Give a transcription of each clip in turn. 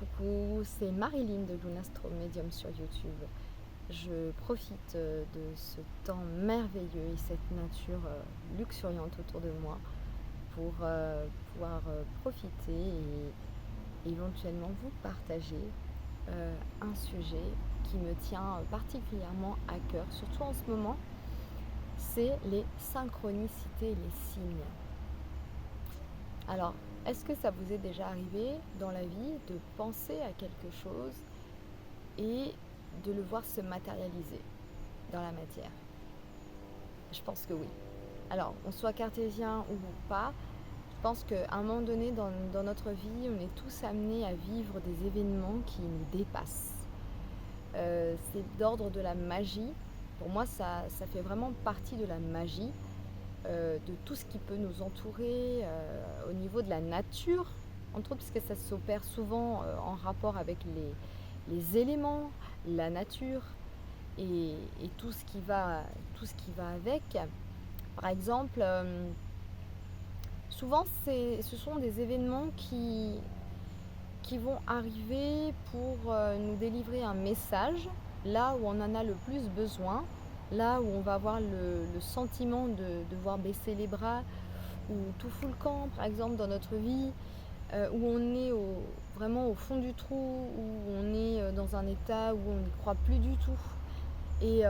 Coucou, c'est Marilyn de Lunastro Medium sur YouTube. Je profite de ce temps merveilleux et cette nature luxuriante autour de moi pour pouvoir profiter et éventuellement vous partager un sujet qui me tient particulièrement à cœur, surtout en ce moment, c'est les synchronicités et les signes. Alors, est-ce que ça vous est déjà arrivé dans la vie de penser à quelque chose et de le voir se matérialiser dans la matière? Je pense que oui. Alors, on soit cartésien ou pas, je pense qu'à un moment donné dans notre vie, on est tous amenés à vivre des événements qui nous dépassent. C'est d'ordre de la magie. Pour moi, ça fait vraiment partie de la magie, de tout ce qui peut nous entourer au niveau de la nature, entre autres, parce que ça s'opère souvent en rapport avec les éléments, la nature et tout ce qui va avec. Par exemple, souvent ce sont des événements qui vont arriver pour nous délivrer un message, là où on en a le plus besoin, là où on va avoir le sentiment de devoir baisser les bras, ou tout fout le camp, par exemple, dans notre vie, où on est vraiment au fond du trou, où on est dans un état où on n'y croit plus du tout. Et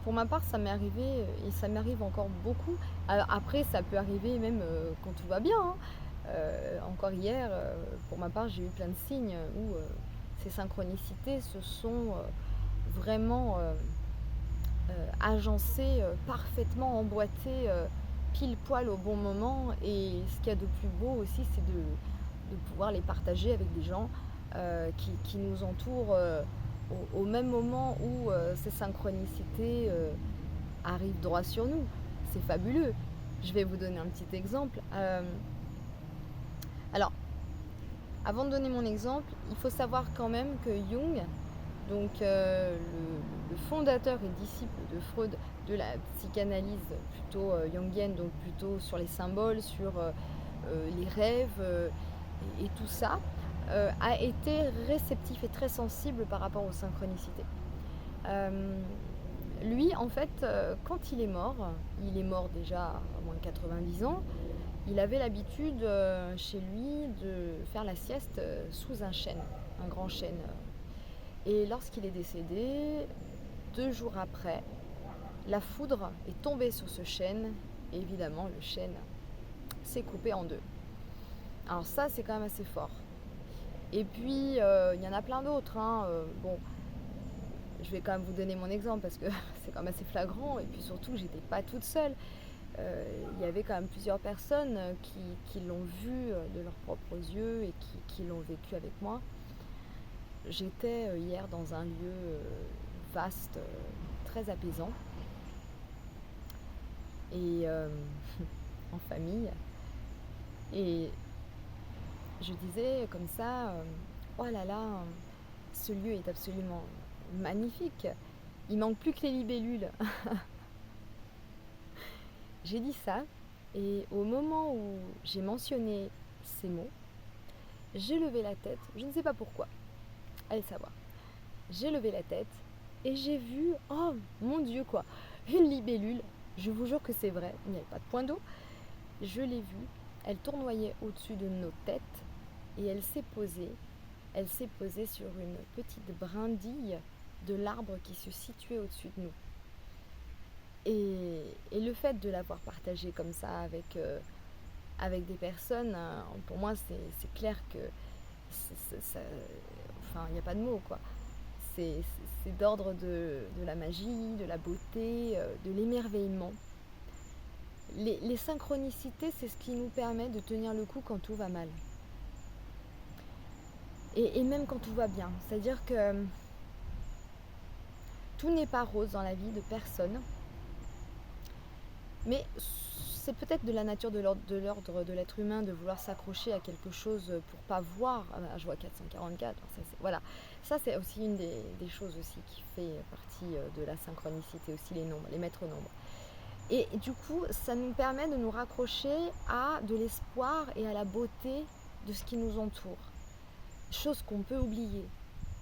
pour ma part, ça m'est arrivé et ça m'arrive encore beaucoup. Alors après, ça peut arriver même quand tout va bien, hein. Encore hier, pour ma part, j'ai eu plein de signes où ces synchronicités se sont vraiment agencées, parfaitement emboîtées, pile poil au bon moment. Et ce qu'il y a de plus beau aussi, c'est de pouvoir les partager avec des gens qui nous entourent au même moment où ces synchronicités arrivent droit sur nous. C'est fabuleux. Je vais vous donner un petit exemple. Alors, avant de donner mon exemple, il faut savoir quand même que Jung, donc le fondateur et disciple de Freud, de la psychanalyse plutôt jungienne, donc plutôt sur les symboles, sur les rêves et tout ça, a été réceptif et très sensible par rapport aux synchronicités. Lui, en fait, quand il est mort déjà à moins de 90 ans, il avait l'habitude chez lui de faire la sieste sous un chêne, un grand chêne. Et lorsqu'il est décédé, 2 jours après, la foudre est tombée sur ce chêne et évidemment le chêne s'est coupé en deux. Alors ça, c'est quand même assez fort. Et puis, il y en a plein d'autres, hein. Bon, je vais quand même vous donner mon exemple parce que c'est quand même assez flagrant. Et puis surtout, j'étais pas toute seule. Il y avait quand même plusieurs personnes qui l'ont vu de leurs propres yeux et qui l'ont vécu avec moi. J'étais hier dans un lieu vaste, très apaisant et en famille. Et je disais comme ça, oh là là, ce lieu est absolument magnifique. Il manque plus que les libellules. J'ai dit ça et au moment où j'ai mentionné ces mots, j'ai levé la tête, je ne sais pas pourquoi, allez savoir. J'ai levé la tête et j'ai vu, oh mon Dieu quoi, une libellule, je vous jure que c'est vrai, il n'y avait pas de point d'eau, je l'ai vue, elle tournoyait au-dessus de nos têtes et elle s'est posée sur une petite brindille de l'arbre qui se situait au-dessus de nous. Et le fait de l'avoir partagé comme ça avec des personnes, pour moi c'est clair que enfin il n'y a pas de mots quoi. C'est d'ordre de la magie, de la beauté, de l'émerveillement. Les synchronicités, c'est ce qui nous permet de tenir le coup quand tout va mal. Et même quand tout va bien. C'est-à-dire que tout n'est pas rose dans la vie de personne. Mais c'est peut-être de la nature de l'ordre de l'être humain de vouloir s'accrocher à quelque chose pour pas voir. Ah, je vois 444. Voilà. Ça, c'est aussi une des choses aussi qui fait partie de la synchronicité, aussi les nombres, les maîtres nombres. Et du coup, ça nous permet de nous raccrocher à de l'espoir et à la beauté de ce qui nous entoure. choses qu'on peut oublier,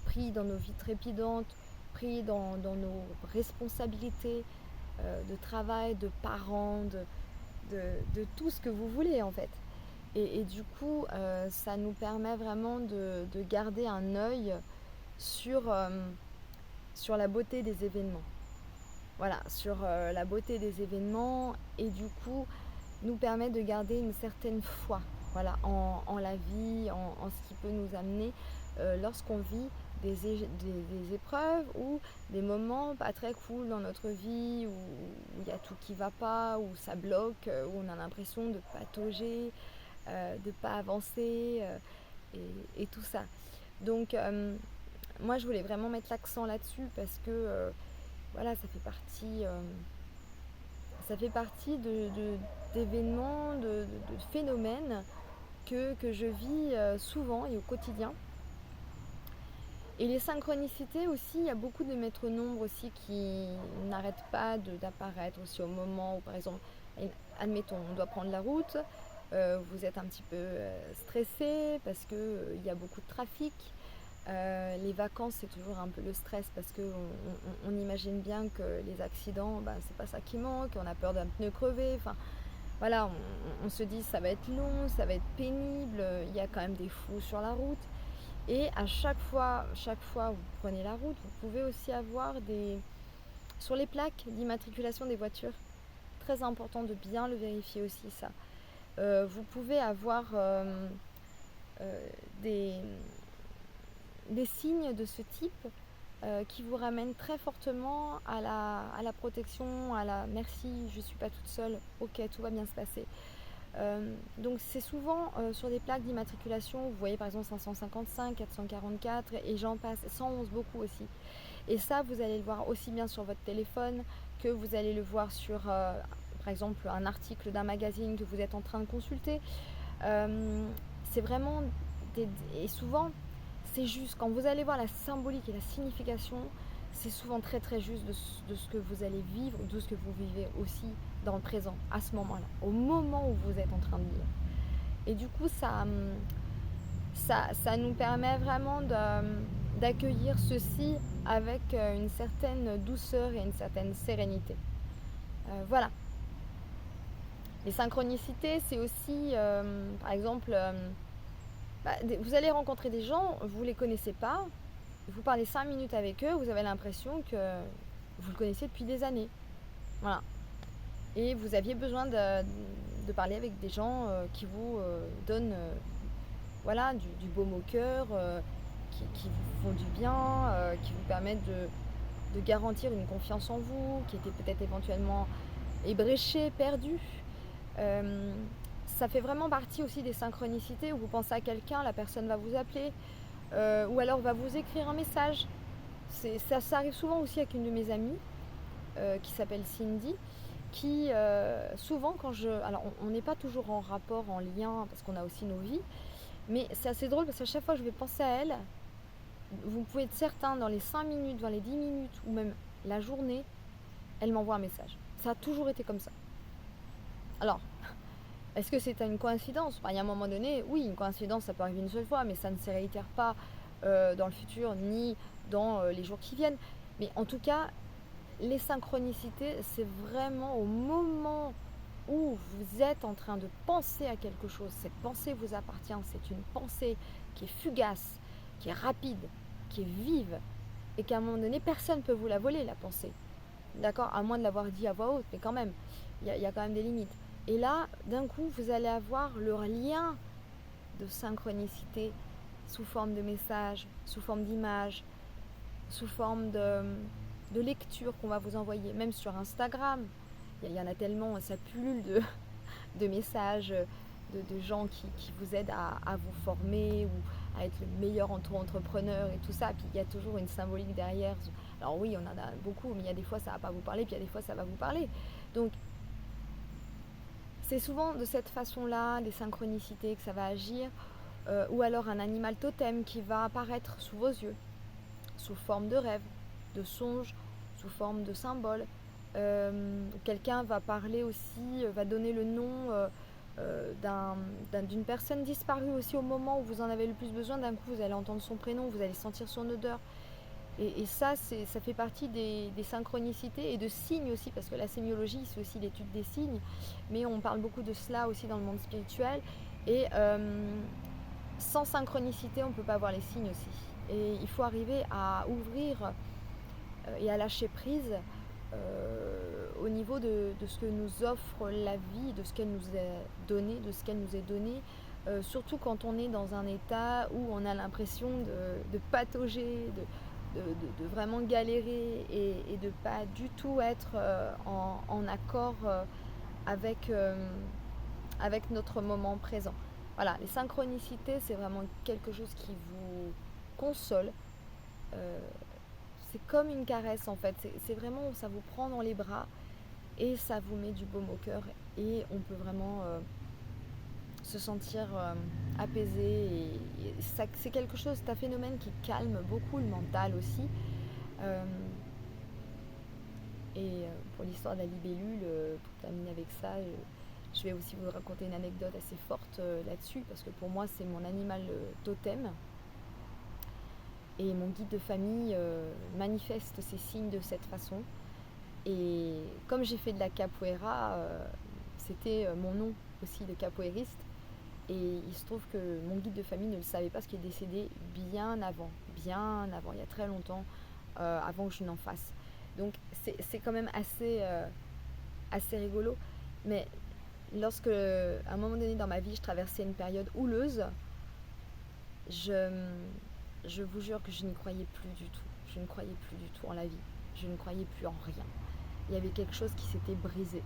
pris dans nos vies trépidantes, pris dans nos responsabilités de travail, de parents, de tout ce que vous voulez en fait. Et du coup, ça nous permet vraiment de garder un œil sur, sur la beauté des événements. Voilà, sur la beauté des événements et du coup, nous permet de garder une certaine foi, voilà, en la vie, en ce qui peut nous amener lorsqu'on vit des épreuves ou des moments pas très cool dans notre vie, où il y a tout qui va pas, où ça bloque, où on a l'impression de patauger, de ne pas avancer et tout ça. Donc moi je voulais vraiment mettre l'accent là-dessus parce que voilà, ça fait partie d'événements, de phénomènes que je vis souvent et au quotidien. Et les synchronicités aussi, il y a beaucoup de maîtres nombres aussi qui n'arrêtent pas d'apparaître aussi au moment où, par exemple, admettons, on doit prendre la route, vous êtes un petit peu stressé parce qu'il y a beaucoup de trafic. Les vacances, c'est toujours un peu le stress parce qu'on imagine bien que les accidents, c'est pas ça qui manque, on a peur d'un pneu crevé. Enfin, voilà, on se dit ça va être long, ça va être pénible, il y a quand même des fous sur la route. Et à chaque fois où vous prenez la route, vous pouvez aussi avoir sur les plaques d'immatriculation des voitures, très important de bien le vérifier aussi ça. Vous pouvez avoir des, des signes de ce type qui vous ramènent très fortement à la protection, à la merci, je ne suis pas toute seule, ok, tout va bien se passer. Donc c'est souvent sur des plaques d'immatriculation, vous voyez par exemple 555, 444 et j'en passe, 111 beaucoup aussi. Et ça, vous allez le voir aussi bien sur votre téléphone que vous allez le voir sur, par exemple, un article d'un magazine que vous êtes en train de consulter. C'est vraiment et souvent c'est juste quand vous allez voir la symbolique et la signification, c'est souvent très très juste de ce que vous allez vivre, de ce que vous vivez aussi dans le présent, à ce moment-là, au moment où vous êtes en train de vivre. Et du coup, ça nous permet vraiment d'accueillir ceci avec une certaine douceur et une certaine sérénité. Voilà. Les synchronicités, c'est aussi, par exemple, vous allez rencontrer des gens, vous ne les connaissez pas, vous parlez 5 minutes avec eux, vous avez l'impression que vous le connaissez depuis des années. Voilà. Et vous aviez besoin de parler avec des gens qui vous donnent voilà, du baume au cœur, qui vous font du bien, qui vous permettent de garantir une confiance en vous, qui était peut-être éventuellement ébréchée, perdue. Ça fait vraiment partie aussi des synchronicités où vous pensez à quelqu'un, la personne va vous appeler, ou alors va vous écrire un message. Ça arrive souvent aussi avec une de mes amies qui s'appelle Cindy, qui souvent alors on n'est pas toujours en rapport, en lien, parce qu'on a aussi nos vies, mais c'est assez drôle parce qu'à chaque fois que je vais penser à elle, vous pouvez être certain, dans les 5 minutes, dans les 10 minutes, ou même la journée, elle m'envoie un message. Ça a toujours été comme ça. Alors, est-ce que c'est une coïncidence ? Il y a un moment donné, oui, une coïncidence, ça peut arriver une seule fois, mais ça ne se réitère pas dans le futur, ni dans les jours qui viennent. Mais en tout cas, les synchronicités, c'est vraiment au moment où vous êtes en train de penser à quelque chose, cette pensée vous appartient, c'est une pensée qui est fugace, qui est rapide, qui est vive, et qu'à un moment donné, personne ne peut vous la voler, la pensée. D'accord ? À moins de l'avoir dit à voix haute, mais quand même, il y a quand même des limites. Et là, d'un coup, vous allez avoir le lien de synchronicité sous forme de messages, sous forme d'images, sous forme de lecture qu'on va vous envoyer, même sur Instagram. Il y en a tellement, ça pullule de messages de gens qui vous aident à vous former ou à être le meilleur entrepreneur et tout ça. Puis il y a toujours une symbolique derrière. Alors oui, on en a beaucoup, mais il y a des fois ça ne va pas vous parler, puis il y a des fois ça va vous parler. Donc c'est souvent de cette façon-là, des synchronicités, que ça va agir, ou alors un animal totem qui va apparaître sous vos yeux, sous forme de rêve, de songe, sous forme de symbole. Quelqu'un va parler aussi, va donner le nom d'une personne disparue aussi au moment où vous en avez le plus besoin. D'un coup, vous allez entendre son prénom, vous allez sentir son odeur. Et ça, ça fait partie des synchronicités et de signes aussi, parce que la sémiologie, c'est aussi l'étude des signes, mais on parle beaucoup de cela aussi dans le monde spirituel. Et sans synchronicité, on ne peut pas voir les signes aussi. Et il faut arriver à ouvrir et à lâcher prise au niveau de ce que nous offre la vie, de ce qu'elle nous a donné, de ce qu'elle nous est donné. Surtout quand on est dans un état où on a l'impression de patauger, de vraiment galérer et de pas du tout être en accord avec notre moment présent. Voilà, les synchronicités, c'est vraiment quelque chose qui vous console. Euh, c'est comme une caresse en fait. C'est vraiment, ça vous prend dans les bras et ça vous met du baume au cœur. Et on peut vraiment se sentir apaisé. Et ça, c'est quelque chose, c'est un phénomène qui calme beaucoup le mental aussi. Euh, et pour l'histoire de la libellule, pour terminer avec ça, je vais aussi vous raconter une anecdote assez forte là-dessus, parce que pour moi, c'est mon animal totem. Et mon guide de famille manifeste ces signes de cette façon. Et comme j'ai fait de la capoeira, c'était mon nom aussi de capoeiriste. Et il se trouve que mon guide de famille ne le savait pas, parce qu'il est décédé bien avant, il y a très longtemps, avant que je n'en fasse. Donc c'est quand même assez rigolo. Mais lorsque, à un moment donné dans ma vie, je traversais une période houleuse, je vous jure que je n'y croyais plus du tout. Je ne croyais plus du tout en la vie. Je ne croyais plus en rien. Il y avait quelque chose qui s'était brisé.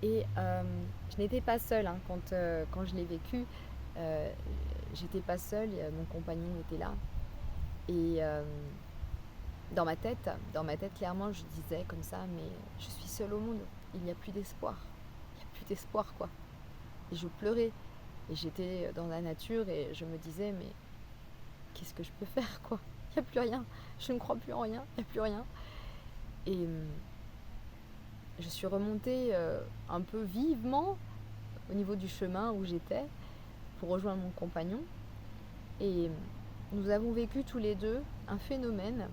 Et je n'étais pas seule hein, quand je l'ai vécu. J'étais pas seule, mon compagnon était là. Et dans ma tête, clairement, je disais comme ça, mais je suis seule au monde. Il n'y a plus d'espoir. Il n'y a plus d'espoir, quoi. Et je pleurais. Et j'étais dans la nature et je me disais, mais qu'est-ce que je peux faire, quoi? Il n'y a plus rien. Je ne crois plus en rien. Il n'y a plus rien. Et je suis remontée un peu vivement au niveau du chemin où j'étais pour rejoindre mon compagnon. Et nous avons vécu tous les deux un phénomène.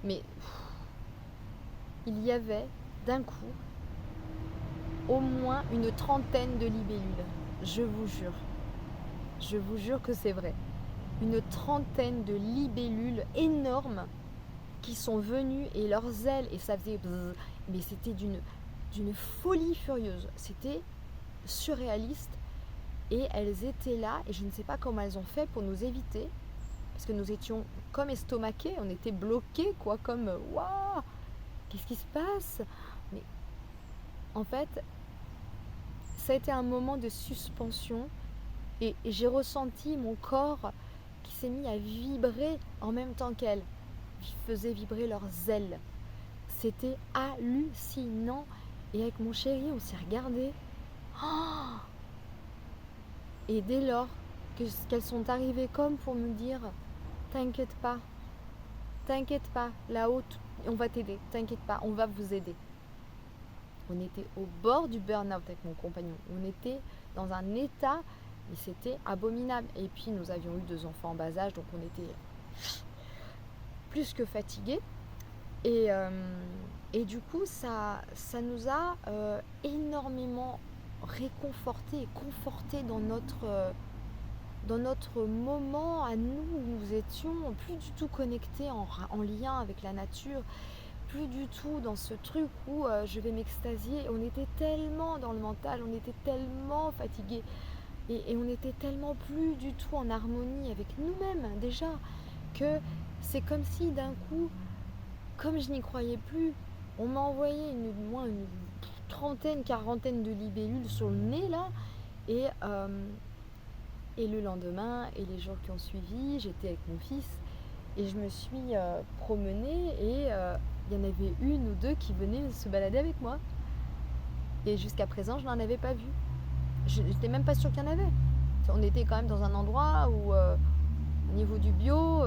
Mais il y avait d'un coup au moins une trentaine de libellules. Je vous jure. Je vous jure que c'est vrai. Une trentaine de libellules énormes qui sont venues et leurs ailes, et ça faisait bzzz, mais c'était d'une folie furieuse. C'était surréaliste. Et elles étaient là, et je ne sais pas comment elles ont fait pour nous éviter, parce que nous étions comme estomaqués, on était bloqués, quoi, comme waouh, qu'est-ce qui se passe? Mais en fait, ça a été un moment de suspension, et j'ai ressenti mon corps qui s'est mis à vibrer en même temps qu'elles faisaient vibrer leurs ailes. C'était hallucinant. Et avec mon chéri, on s'est regardé. Oh, et dès lors qu'elles sont arrivées comme pour me dire t'inquiète pas, là-haut, on va t'aider, t'inquiète pas, on va vous aider. On était au bord du burn-out avec mon compagnon. On était dans un état, mais c'était abominable. Et puis nous avions eu 2 enfants en bas âge, donc on était plus que fatigués. Et du coup, ça nous a énormément réconfortés et confortés dans notre moment à nous, où nous étions plus du tout connectés en lien avec la nature, plus du tout dans ce truc où je vais m'extasier. On était tellement dans le mental, on était tellement fatigués et on était tellement plus du tout en harmonie avec nous-mêmes déjà, que c'est comme si d'un coup, comme je n'y croyais plus, on m'a envoyé une trentaine, quarantaine de libellules sur le nez là, et le lendemain et les jours qui ont suivi, j'étais avec mon fils et je me suis promenée et il y en avait une ou deux qui venaient se balader avec moi. Et jusqu'à présent, je n'en avais pas vu. Je n'étais même pas sûre qu'il y en avait. On était quand même dans un endroit où, au niveau du bio,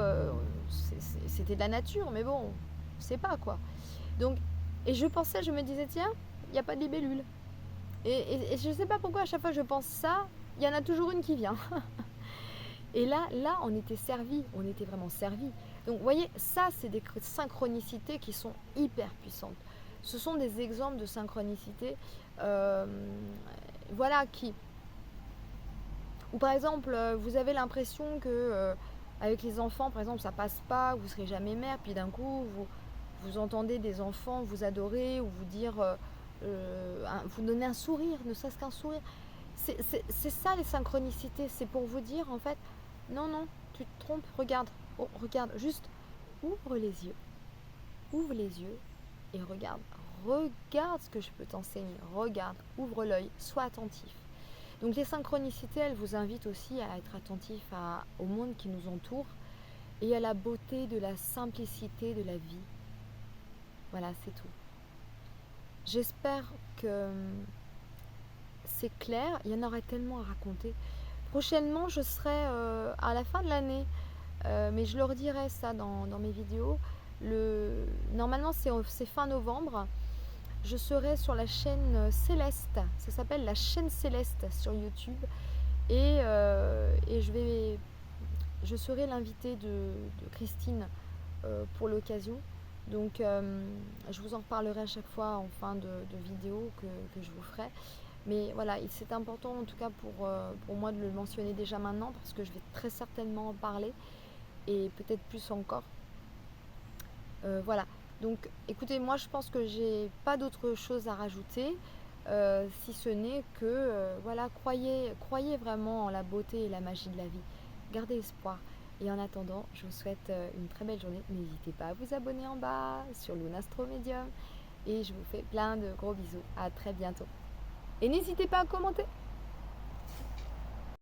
c'était de la nature, mais bon, on sait pas quoi. Donc, et je me disais, tiens, il n'y a pas de libellule. Et je ne sais pas pourquoi à chaque fois que je pense ça, il y en a toujours une qui vient. Et là, on était servis, on était vraiment servis. Donc, vous voyez, ça, c'est des synchronicités qui sont hyper puissantes. Ce sont des exemples de synchronicité, euh, voilà, ou par exemple, vous avez l'impression que avec les enfants, par exemple, ça passe pas, vous serez jamais mère, puis d'un coup, vous entendez des enfants vous adorer ou vous dire, vous donner un sourire, ne serait-ce qu'un sourire. C'est ça les synchronicités, c'est pour vous dire en fait, non, non, tu te trompes, regarde, oh, regarde, juste ouvre les yeux et regarde, regarde ce que je peux t'enseigner, regarde, ouvre l'œil, sois attentif. Donc les synchronicités, elles vous invitent aussi à être attentif au monde qui nous entoure et à la beauté de la simplicité de la vie. Voilà, c'est tout. J'espère que c'est clair, il y en aurait tellement à raconter. Prochainement, je serai à la fin de l'année, mais je le redirai ça dans mes vidéos. Normalement, c'est fin novembre. Je serai sur la chaîne Céleste. Ça s'appelle la chaîne Céleste sur YouTube. Et je serai l'invitée de Christine pour l'occasion. Donc, je vous en reparlerai à chaque fois en fin de vidéo que je vous ferai. Mais voilà, c'est important en tout cas pour moi de le mentionner déjà maintenant parce que je vais très certainement en parler et peut-être plus encore. Voilà. Donc écoutez, moi je pense que j'ai pas d'autre chose à rajouter, si ce n'est que voilà, croyez vraiment en la beauté et la magie de la vie. Gardez espoir. Et en attendant, je vous souhaite une très belle journée. N'hésitez pas à vous abonner en bas sur Lunastro Medium. Et je vous fais plein de gros bisous. À très bientôt. Et n'hésitez pas à commenter.